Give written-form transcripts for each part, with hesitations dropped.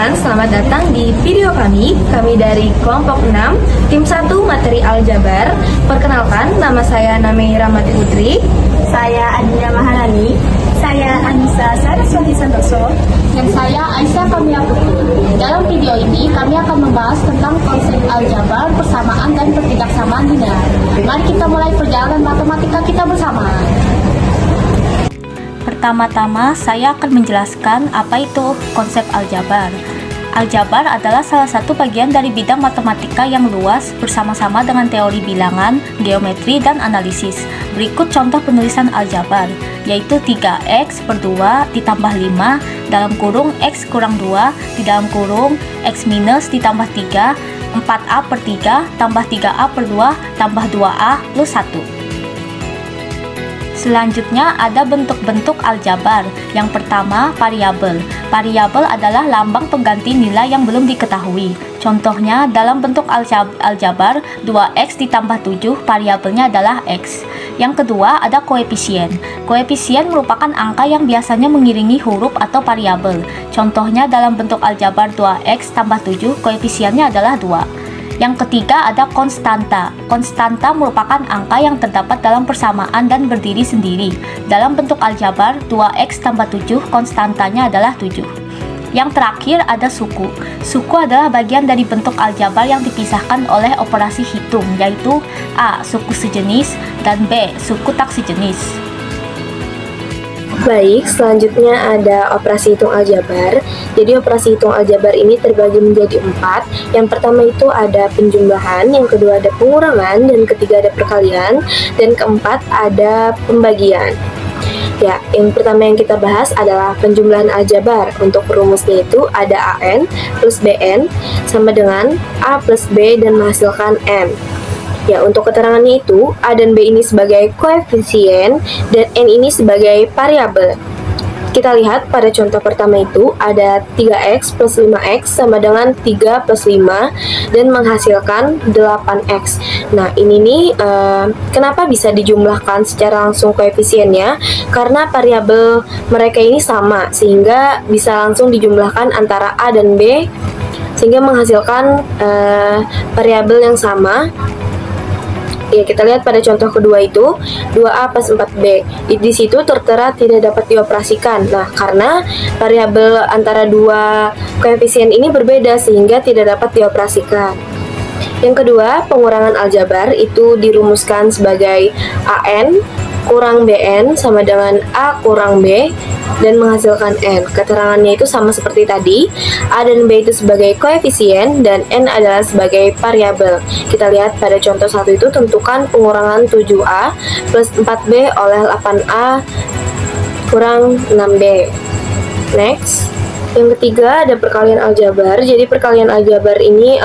teman-teman, selamat datang di video kami. Kami dari kelompok 6, tim 1 materi Aljabar. Perkenalkan, nama saya Nami Ramati Putri. Saya Adina Maharani. Saya Anissa Saraswati Santoso. Dan saya Aisyah Kamila Putri. Dalam video ini kami akan membahas tentang konsep aljabar, persamaan, dan pertidaksamaan linear. Mari kita mulai perjalanan matematika kita bersama. Pertama-tama, saya akan menjelaskan apa itu konsep aljabar. Aljabar adalah salah satu bagian dari bidang matematika yang luas bersama-sama dengan teori bilangan, geometri, dan analisis. Berikut contoh penulisan aljabar, yaitu 3x per 2 ditambah 5 dalam kurung x kurang 2 di dalam kurung x minus ditambah 3, 4a per 3 tambah 3a per 2 tambah 2a plus 1. Selanjutnya ada bentuk-bentuk aljabar. Yang pertama, variabel. Variabel adalah lambang pengganti nilai yang belum diketahui. Contohnya, dalam bentuk aljabar 2x ditambah 7, variabelnya adalah x. Yang kedua, ada koefisien. Koefisien merupakan angka yang biasanya mengiringi huruf atau variabel. Contohnya, dalam bentuk aljabar 2x tambah 7, koefisiennya adalah 2. Yang ketiga ada konstanta. Konstanta merupakan angka yang terdapat dalam persamaan dan berdiri sendiri. Dalam bentuk aljabar 2x tambah 7, konstantanya adalah 7. Yang terakhir ada suku. Suku adalah bagian dari bentuk aljabar yang dipisahkan oleh operasi hitung, yaitu A. Suku sejenis dan B. Suku tak sejenis. Baik, selanjutnya ada operasi hitung aljabar. Jadi operasi hitung aljabar ini terbagi menjadi 4. Yang pertama itu ada penjumlahan, yang kedua ada pengurangan, dan ketiga ada perkalian, dan keempat ada pembagian. Ya, yang pertama yang kita bahas adalah penjumlahan aljabar. Untuk rumusnya itu ada AN plus BN sama dengan A plus B dan menghasilkan N. Ya, untuk keterangannya itu, A dan B ini sebagai koefisien dan N ini sebagai variabel. Kita lihat pada contoh pertama itu, ada 3x plus 5x sama dengan 3 plus 5 dan menghasilkan 8x. Nah, ini nih, kenapa bisa dijumlahkan secara langsung koefisiennya? Karena variabel mereka ini sama, sehingga bisa langsung dijumlahkan antara A dan B, sehingga menghasilkan variabel yang sama. Ya, kita lihat pada contoh kedua itu 2A plus 4B. Di situ tertera tidak dapat dioperasikan. Nah, karena variabel antara dua koefisien ini berbeda sehingga tidak dapat dioperasikan. Yang kedua, pengurangan aljabar itu dirumuskan sebagai AN kurang BN sama dengan A kurang B dan menghasilkan N. Keterangannya itu sama seperti tadi. A dan B itu sebagai koefisien dan N adalah sebagai variabel. Kita lihat pada contoh 1 itu, tentukan pengurangan 7A plus 4B oleh 8A kurang 6B. Next. Yang ketiga ada perkalian aljabar. Jadi perkalian aljabar ini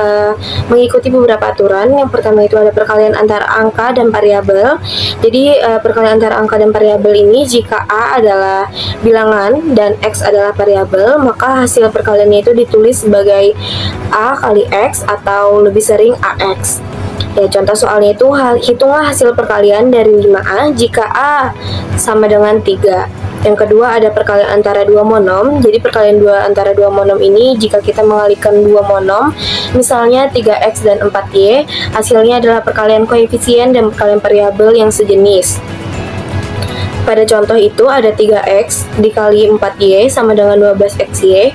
mengikuti beberapa aturan. Yang pertama itu ada perkalian antara angka dan variabel. Jadi perkalian antara angka dan variabel ini, jika A adalah bilangan dan X adalah variabel, maka hasil perkaliannya itu ditulis sebagai A kali X atau lebih sering AX. Ya, contoh soalnya itu, hitunglah hasil perkalian dari 5A jika A sama dengan 3. Yang kedua ada perkalian antara dua monom. Jadi perkalian antara dua monom ini, jika kita mengalikan dua monom, misalnya 3x dan 4y, hasilnya adalah perkalian koefisien dan perkalian variabel yang sejenis. Pada contoh itu ada 3x dikali 4y sama dengan 12xy.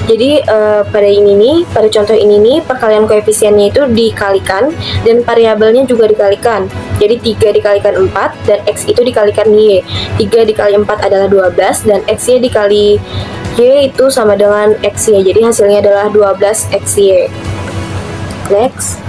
Jadi pada contoh ini nih, perkalian koefisiennya itu dikalikan dan variabelnya juga dikalikan. Jadi 3 dikalikan 4 dan x itu dikalikan y. 3 dikali 4 adalah 12 dan xy dikali y itu sama dengan xy. Jadi hasilnya adalah 12xy. Next.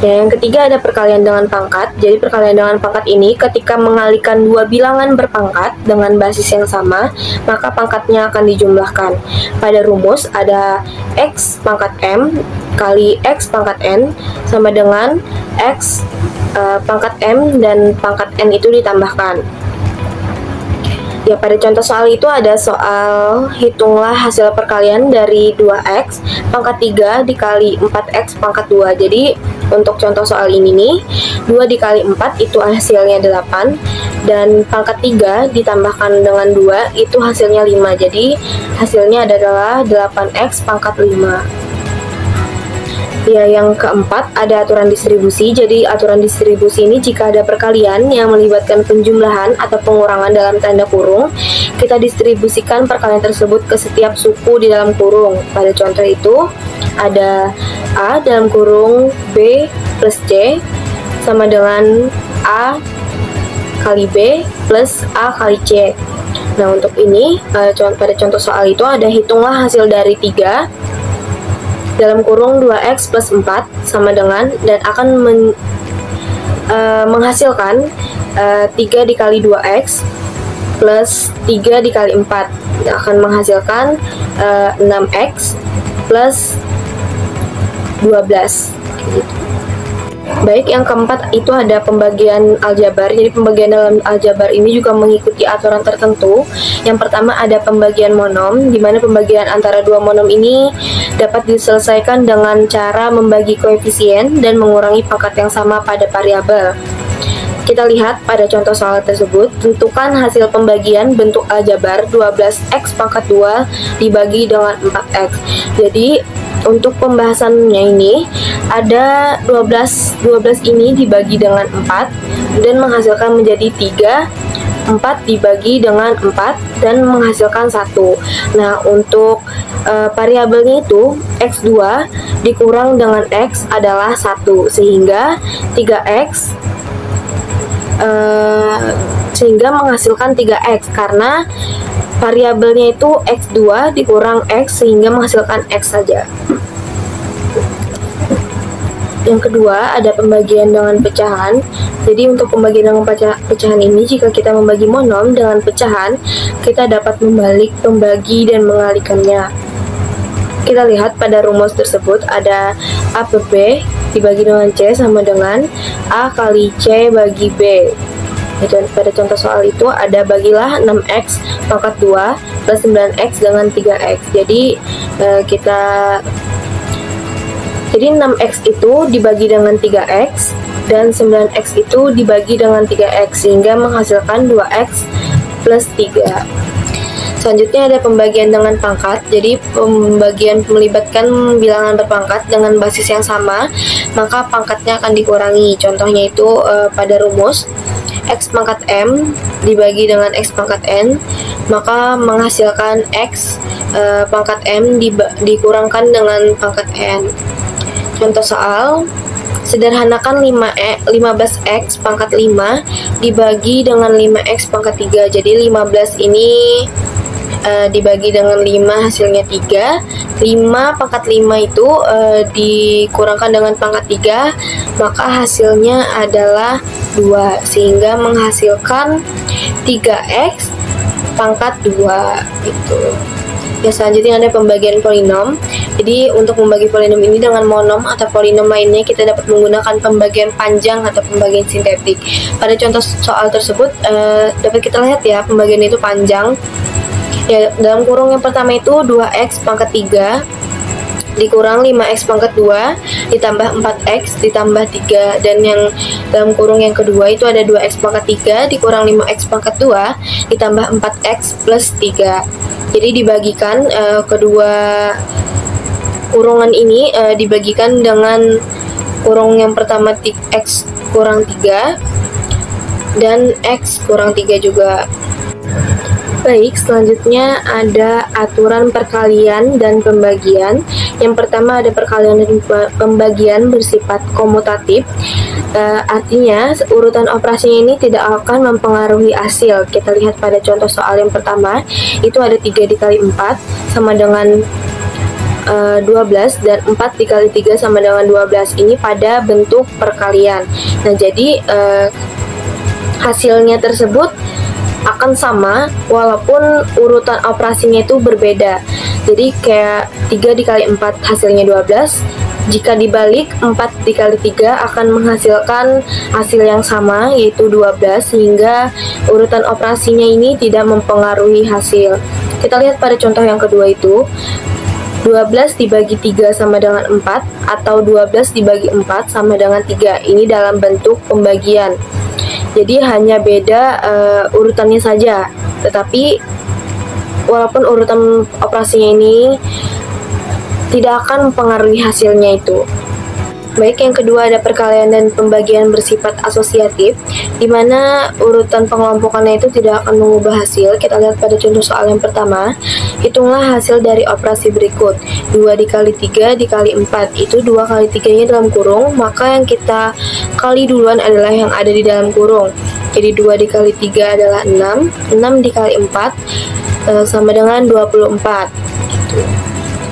Ya, yang ketiga ada perkalian dengan pangkat. Jadi perkalian dengan pangkat ini ketika mengalikan dua bilangan berpangkat dengan basis yang sama, maka pangkatnya akan dijumlahkan. Pada rumus ada x pangkat m kali x pangkat n sama dengan x pangkat m dan pangkat n itu ditambahkan. Ya, pada contoh soal itu ada soal hitunglah hasil perkalian dari 2x pangkat 3 dikali 4x pangkat 2. Jadi untuk contoh soal ini nih, 2 dikali 4 itu hasilnya 8, dan pangkat 3 ditambahkan dengan 2 itu hasilnya 5. Jadi hasilnya adalah 8x pangkat 5. Ya, yang keempat ada aturan distribusi. Jadi aturan distribusi ini jika ada perkalian yang melibatkan penjumlahan atau pengurangan dalam tanda kurung, kita distribusikan perkalian tersebut ke setiap suku di dalam kurung. Pada contoh itu ada A dalam kurung B plus C sama dengan A kali B plus A kali C. Nah, untuk ini pada contoh soal itu ada hitunglah hasil dari 3 dalam kurung 2x plus 4 sama dengan, dan akan menghasilkan 3 dikali 2x plus 3 dikali 4 akan menghasilkan 6x plus 12. Baik, yang keempat itu ada pembagian aljabar. Jadi pembagian dalam aljabar ini juga mengikuti aturan tertentu. Yang pertama ada pembagian monom, di mana pembagian antara dua monom ini dapat diselesaikan dengan cara membagi koefisien dan mengurangi pangkat yang sama pada variabel. Kita lihat pada contoh soal tersebut, tentukan hasil pembagian bentuk aljabar 12x pangkat 2 dibagi dengan 4x. Jadi untuk pembahasannya ini ada 12 ini dibagi dengan 4 dan menghasilkan menjadi 3, 4 dibagi dengan 4 dan menghasilkan 1. Nah, untuk variabelnya itu x2 dikurang dengan x adalah 1, sehingga 3x sehingga menghasilkan 3x karena variabelnya itu x2 dikurang x sehingga menghasilkan x saja. Yang kedua ada pembagian dengan pecahan. Jadi untuk pembagian dengan pecahan ini, jika kita membagi monom dengan pecahan, kita dapat membalik, membagi, dan mengalihkannya. Kita lihat pada rumus tersebut ada A per B dibagi dengan C sama dengan A kali C bagi B. Itu pada contoh soal itu ada bagilah 6x pangkat 2 plus 9x dengan 3x. Jadi 6x itu dibagi dengan 3x dan 9x itu dibagi dengan 3x sehingga menghasilkan 2x plus 3. Selanjutnya ada pembagian dengan pangkat. Jadi pembagian melibatkan bilangan berpangkat dengan basis yang sama, maka pangkatnya akan dikurangi. Contohnya itu pada rumus x pangkat m dibagi dengan x pangkat n, maka menghasilkan x pangkat m dikurangkan dengan pangkat n. Contoh soal, sederhanakan 15x pangkat 5 dibagi dengan 5x pangkat 3. Jadi 15 ini dibagi dengan 5 hasilnya 3. 5 pangkat 5 itu dikurangkan dengan pangkat 3, maka hasilnya adalah 2 sehingga menghasilkan 3x pangkat 2 itu. Ya, selanjutnya ada pembagian polinom. Jadi untuk membagi polinom ini dengan monom atau polinom lainnya, kita dapat menggunakan pembagian panjang atau pembagian sintetik. Pada contoh soal tersebut dapat kita lihat ya, pembagian itu panjang. Ya, dalam kurung yang pertama itu 2x pangkat 3 dikurang 5x pangkat 2 ditambah 4x ditambah 3, dan yang dalam kurung yang kedua itu ada 2x pangkat 3 dikurang 5x pangkat 2 ditambah 4x plus 3. Jadi dibagikan kedua kurungan ini dibagikan dengan kurung yang pertama x kurang 3 dan x kurang 3 juga. Baik, selanjutnya ada aturan perkalian dan pembagian. Yang pertama ada perkalian dan pembagian bersifat komutatif. Artinya urutan operasinya ini tidak akan mempengaruhi hasil. Kita lihat pada contoh soal yang pertama, itu ada 3 dikali 4 sama dengan 12 dan 4 dikali 3 sama dengan 12. Ini pada bentuk perkalian. Nah, jadi hasilnya tersebut akan sama walaupun urutan operasinya itu berbeda. Jadi kayak 3 dikali 4 hasilnya 12. Jika dibalik 4 dikali 3 akan menghasilkan hasil yang sama yaitu 12, sehingga urutan operasinya ini tidak mempengaruhi hasil. Kita lihat pada contoh yang kedua itu 12 dibagi 3 sama dengan 4 atau 12 dibagi 4 sama dengan 3. Ini dalam bentuk pembagian. Jadi hanya beda urutannya saja. Tetapi walaupun urutan operasinya ini tidak akan mempengaruhi hasilnya itu. Baik, yang kedua ada perkalian dan pembagian bersifat asosiatif, di mana urutan pengelompokannya itu tidak akan mengubah hasil. Kita lihat pada contoh soal yang pertama. Hitunglah hasil dari operasi berikut. 2 dikali 3 dikali 4, itu 2 kali 3-nya dalam kurung, maka yang kita kali duluan adalah yang ada di dalam kurung. Jadi 2 dikali 3 adalah 6, 6 dikali 4 sama dengan 24. Gitu.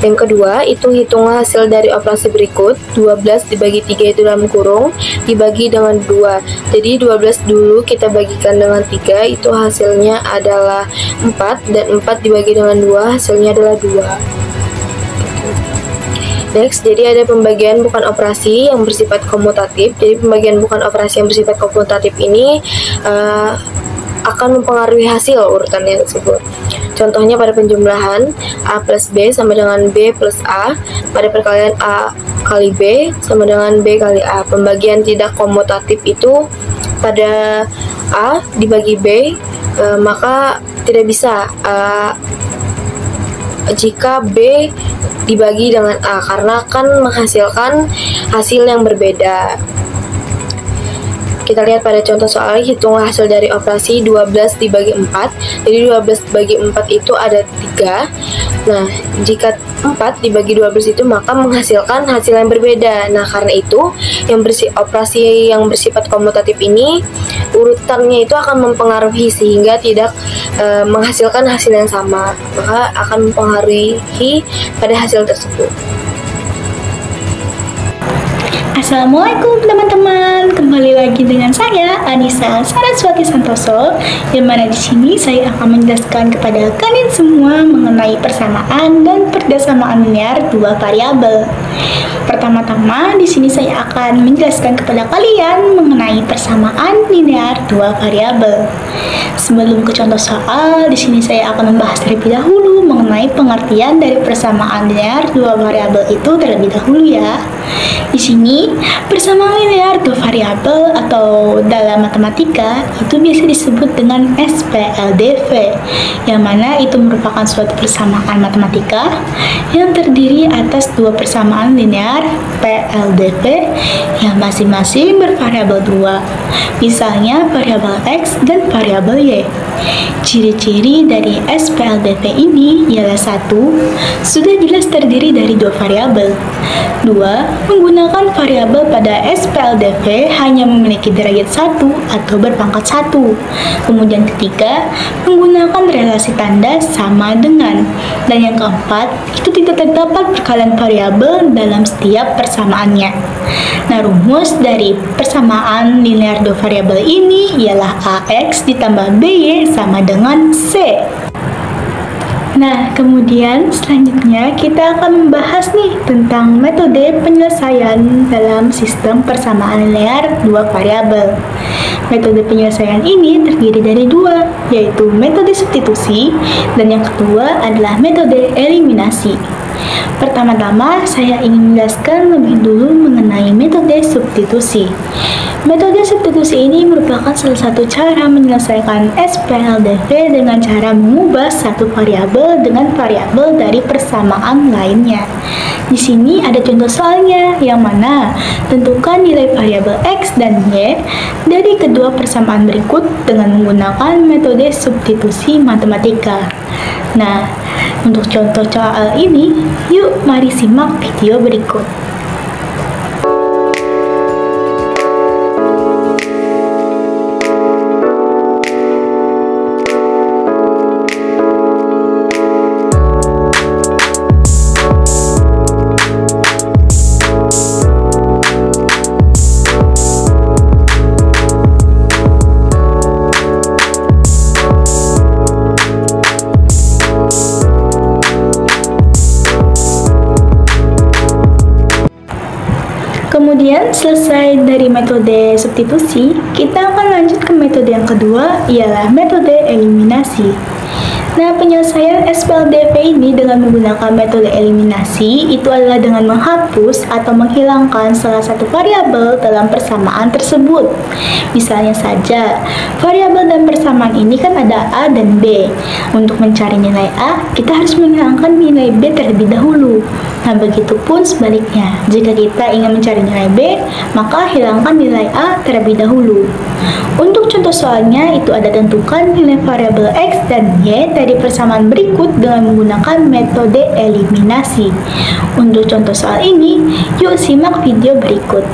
Yang kedua, itu hitunglah hasil dari operasi berikut. 12 dibagi 3 itu dalam kurung, dibagi dengan 2. Jadi 12 dulu kita bagikan dengan 3, itu hasilnya adalah 4, dan 4 dibagi dengan 2, hasilnya adalah 2. Next, jadi ada pembagian bukan operasi yang bersifat komutatif. Jadi pembagian bukan operasi yang bersifat komutatif ini akan mempengaruhi hasil urutannya tersebut. Contohnya pada penjumlahan A plus B sama dengan B plus A, pada perkalian A kali B sama dengan B kali A. Pembagian tidak komutatif itu pada A dibagi B, maka tidak bisa jika B dibagi dengan A, karena kan menghasilkan hasil yang berbeda. Kita lihat pada contoh soal, hitunglah hasil dari operasi 12 dibagi 4. Jadi 12 dibagi 4 itu ada 3. Nah, jika 4 dibagi 12 itu maka menghasilkan hasil yang berbeda. Nah, karena itu operasi yang bersifat komutatif ini urutannya itu akan mempengaruhi sehingga tidak menghasilkan hasil yang sama, maka akan mempengaruhi pada hasil tersebut. Assalamualaikum teman-teman, kembali lagi dengan saya Anissa Saraswati Santoso, yang mana di sini saya akan menjelaskan kepada kalian semua mengenai persamaan dan persamaan linear dua variabel. Pertama-tama di sini saya akan menjelaskan kepada kalian mengenai persamaan linear dua variabel. Sebelum ke contoh soal, di sini saya akan membahas terlebih dahulu mengenai pengertian dari persamaan linear dua variabel itu terlebih dahulu ya. Di sini, persamaan linear dua variabel atau dalam matematika itu biasa disebut dengan SPLDV, yang mana itu merupakan suatu persamaan matematika yang terdiri atas dua persamaan linear PLDV yang masing-masing bervariabel 2, misalnya variabel X dan variabel Y. Ciri-ciri dari SPLDV ini ialah 1. Sudah jelas terdiri dari dua variabel. 2. Menggunakan variabel pada SPLDV hanya memiliki derajat 1 atau berpangkat 1. Kemudian ketiga, menggunakan relasi tanda sama dengan. Dan yang keempat, itu tidak terdapat perkalian variabel dalam setiap persamaannya. Nah, rumus dari persamaan linear dua variabel ini ialah AX ditambah BY sama dengan C. Nah, kemudian selanjutnya kita akan membahas nih tentang metode penyelesaian dalam sistem persamaan linear dua variabel. Metode penyelesaian ini terdiri dari dua, yaitu metode substitusi dan yang kedua adalah metode eliminasi. Pertama-tama, saya ingin menjelaskan lebih dulu mengenai metode substitusi. Metode substitusi ini merupakan salah satu cara menyelesaikan SPLDV dengan cara mengubah satu variabel dengan variabel dari persamaan lainnya. Di sini ada contoh soalnya, yang mana tentukan nilai variabel X dan Y dari kedua persamaan berikut dengan menggunakan metode substitusi matematika. Nah, untuk contoh soal ini, yuk mari simak video berikut. Kemudian selesai dari metode substitusi, kita akan lanjut ke metode yang kedua, ialah metode eliminasi. Nah, penyelesaian SPLDV ini dengan menggunakan metode eliminasi itu adalah dengan menghapus atau menghilangkan salah satu variabel dalam persamaan tersebut. Misalnya saja, variabel dalam persamaan ini kan ada A dan B. Untuk mencari nilai A, kita harus menghilangkan nilai B terlebih dahulu. Nah, begitupun sebaliknya. Jika kita ingin mencari nilai B, maka hilangkan nilai A terlebih dahulu. Untuk contoh soalnya, itu ada tentukan nilai variabel X dan Y dari persamaan berikut dengan menggunakan metode eliminasi. Untuk contoh soal ini, yuk simak video berikut.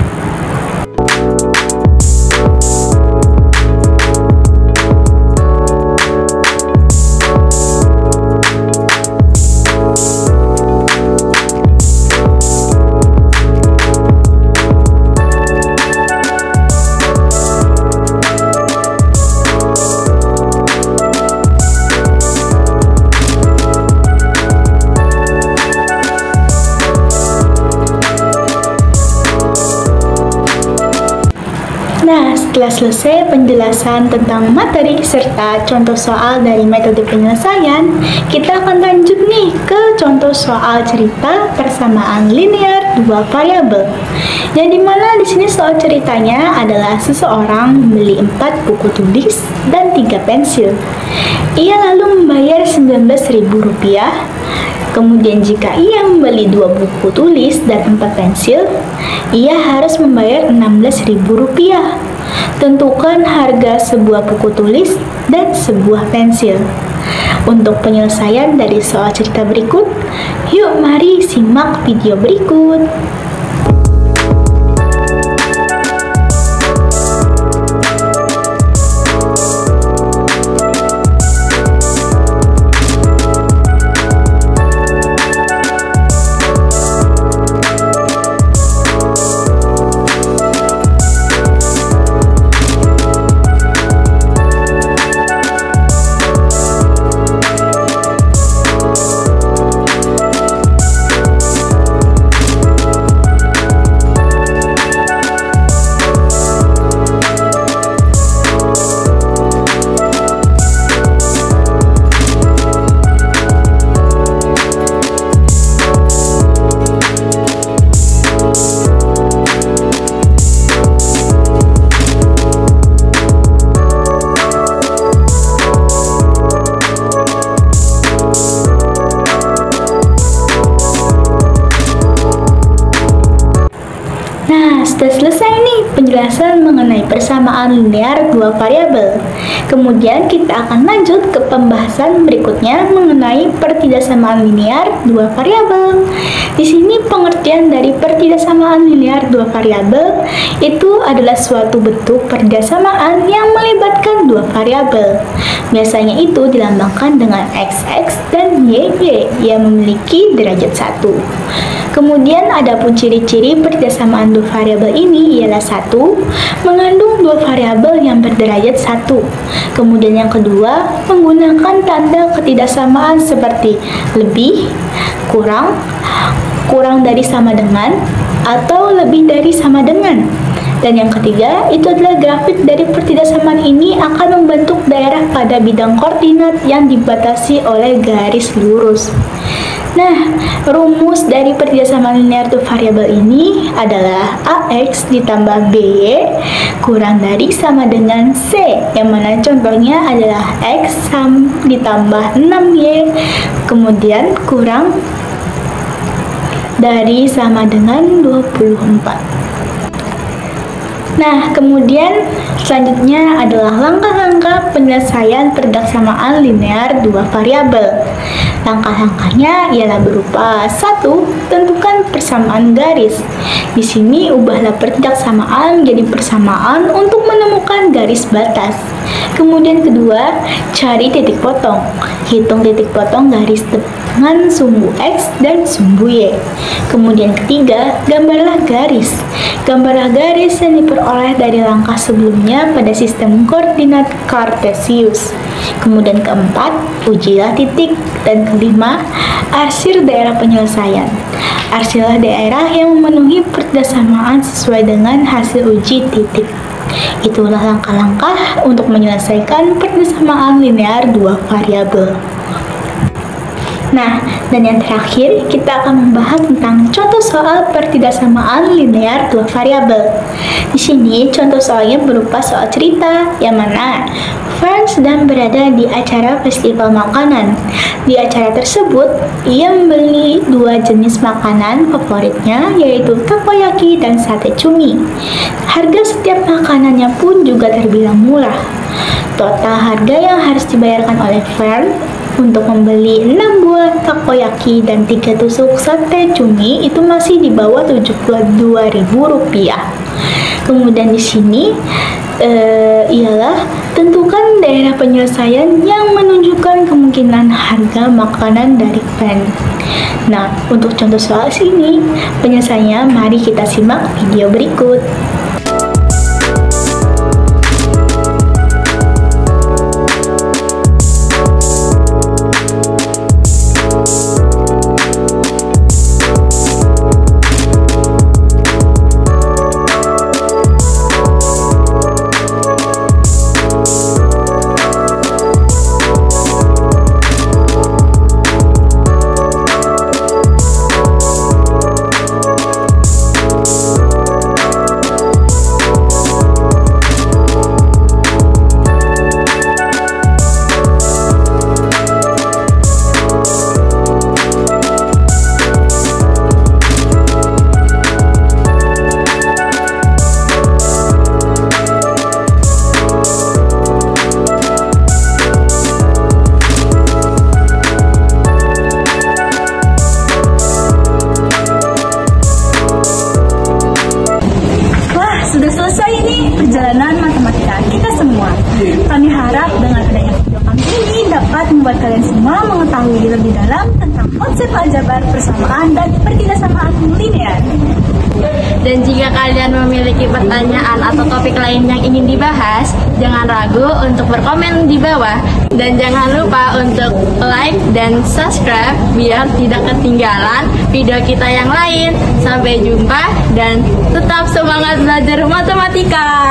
Nah, setelah selesai penjelasan tentang materi serta contoh soal dari metode penyelesaian, kita akan lanjut nih ke contoh soal cerita persamaan linear dua variabel. Yang dimana di sini soal ceritanya adalah seseorang membeli 4 buku tulis dan 3 pensil. Ia lalu membayar Rp19.000. Kemudian jika ia membeli 2 buku tulis dan 4 pensil, ia harus membayar Rp16.000. Tentukan harga sebuah buku tulis dan sebuah pensil. Untuk penyelesaian dari soal cerita berikut, yuk mari simak video berikut. Sudah selesai nih penjelasan mengenai persamaan linear dua variabel. Kemudian kita akan lanjut ke pembahasan berikutnya mengenai pertidaksamaan linear dua variabel. Di sini pengertian dari pertidaksamaan linear dua variabel itu adalah suatu bentuk pertidaksamaan yang melibatkan dua variabel. Biasanya itu dilambangkan dengan XX dan YY yang memiliki derajat 1. Kemudian ada pun ciri-ciri pertidaksamaan dua variabel ini ialah 1. Mengandung dua variabel yang berderajat 1. Kemudian yang kedua, menggunakan tanda ketidaksamaan seperti lebih, kurang, kurang dari sama dengan, atau lebih dari sama dengan. Dan yang ketiga, itu adalah grafik dari pertidaksamaan ini akan membentuk daerah pada bidang koordinat yang dibatasi oleh garis lurus. Nah, rumus dari pertidaksamaan linear dua variabel ini adalah AX ditambah BY kurang dari sama dengan C, yang mana contohnya adalah X ditambah 6Y, kemudian kurang dari sama dengan 24. Nah, kemudian selanjutnya adalah langkah-langkah penyelesaian pertidaksamaan linear dua variabel. Langkah-langkahnya ialah berupa 1. Tentukan persamaan garis. Di sini ubahlah pertidaksamaan menjadi persamaan untuk menemukan garis batas. Kemudian kedua, cari titik potong. Hitung titik potong garis dengan sumbu X dan sumbu Y. Kemudian ketiga, gambarlah garis. Gambarlah garis yang diperoleh dari langkah sebelumnya pada sistem koordinat Cartesius. Kemudian keempat, ujilah titik. Dan kelima, arsir daerah penyelesaian. Arsirlah daerah yang memenuhi pertidaksamaan sesuai dengan hasil uji titik. Itulah langkah-langkah untuk menyelesaikan persamaan linear dua variabel. Nah, dan yang terakhir, kita akan membahas tentang contoh soal pertidaksamaan linear dua variabel. Di sini, contoh soalnya berupa soal cerita, yang mana Fern sedang berada di acara festival makanan. Di acara tersebut, ia membeli dua jenis makanan favoritnya, yaitu takoyaki dan sate cumi. Harga setiap makanannya pun juga terbilang murah. Total harga yang harus dibayarkan oleh Fern untuk membeli 6 buah takoyaki dan 3 tusuk sate cumi itu masih di bawah Rp72.000. Kemudian di sini ialah tentukan daerah penyelesaian yang menunjukkan kemungkinan harga makanan dari Fern. Nah, untuk contoh soal sini, penyelesaiannya mari kita simak video berikut. Sudah selesai ini perjalanan matematika kita semua. Kami harap dengan adanya video kami ini dapat membuat kalian semua mengetahui lebih dalam tentang konsep aljabar, persamaan, dan pertidaksamaan linear. Dan jika kalian memiliki pertanyaan atau topik lain yang ingin dibahas, jangan ragu untuk berkomen di bawah. Dan jangan lupa untuk like dan subscribe biar tidak ketinggalan video kita yang lain. Sampai jumpa dan tetap semangat belajar matematika.